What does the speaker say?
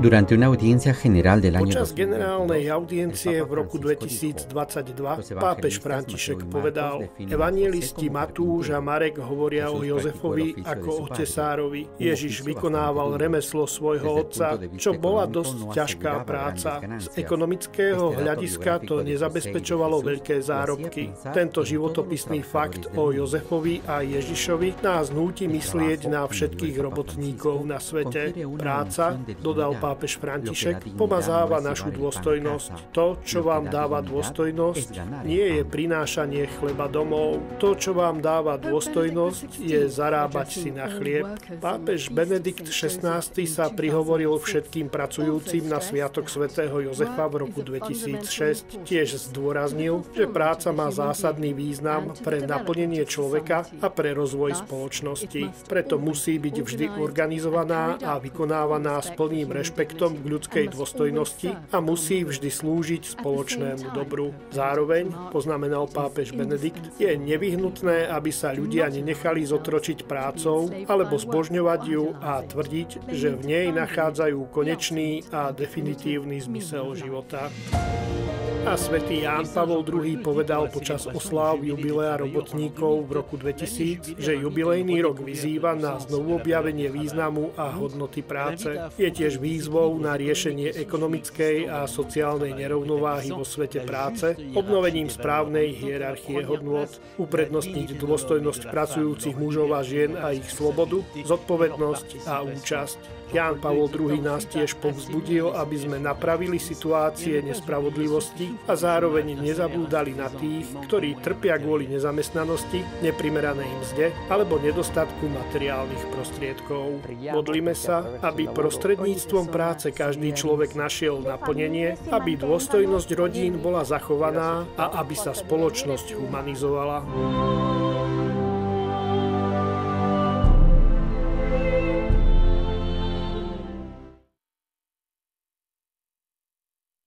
Durante una audiencia general del año Počas generálnej audiencie v roku 2022 pápež František povedal: Evanjelisti Matúš a Marek hovoria o Jozefovi ako o tesárovi. Ježiš vykonával remeslo svojho otca, čo bola dosť ťažká práca. Z ekonomického hľadiska to nezabezpečovalo veľké zárobky. Tento životopisný fakt o Jozefovi a Ježišovi nás núti myslieť na všetkých robotníkov na svete. Práca, dodal pápež František, pomazáva našu dôstojnosť. To, čo vám dáva dôstojnosť, nie je prinášanie chleba domov. To, čo vám dáva dôstojnosť, je zarábať si na chlieb. Pápež Benedikt XVI sa prihovoril všetkým pracujúcim na sviatok svätého Jozefa v roku 2006. Tiež zdôraznil, že práca má zásadný význam pre naplnenie človeka a pre rozvoj spoločnosti. Preto musí byť vždy organizovaná a vykonávaná s plným rešpektom k ľudskej dôstojnosti a musí vždy slúžiť spoločnému dobru. Zároveň, poznamenal pápež Benedikt, je nevyhnutné, aby sa ľudia nenechali zotročiť prácou alebo zbožňovať ju a tvrdiť, že v nej nachádzajú konečný a definitívny zmysel života. A svätý Ján Pavol II povedal počas osláv jubilea robotníkov v roku 2000, že jubilejný rok vyzýva na znovuobjavenie významu a hodnoty práce. Je tiež výzvou na riešenie ekonomickej a sociálnej nerovnováhy vo svete práce, obnovením správnej hierarchie hodnôt, uprednostniť dôstojnosť pracujúcich mužov a žien a ich slobodu, zodpovednosť a účasť. Ján Pavol II nás tiež povzbudil, aby sme napravili situácie nespravodlivosti a zároveň nezabúdali na tých, ktorí trpia kvôli nezamestnanosti, neprimeranej mzde alebo nedostatku materiálnych prostriedkov. Modlíme sa, aby prostredníctvom práce každý človek našiel naplnenie, aby dôstojnosť rodín bola zachovaná a aby sa spoločnosť humanizovala.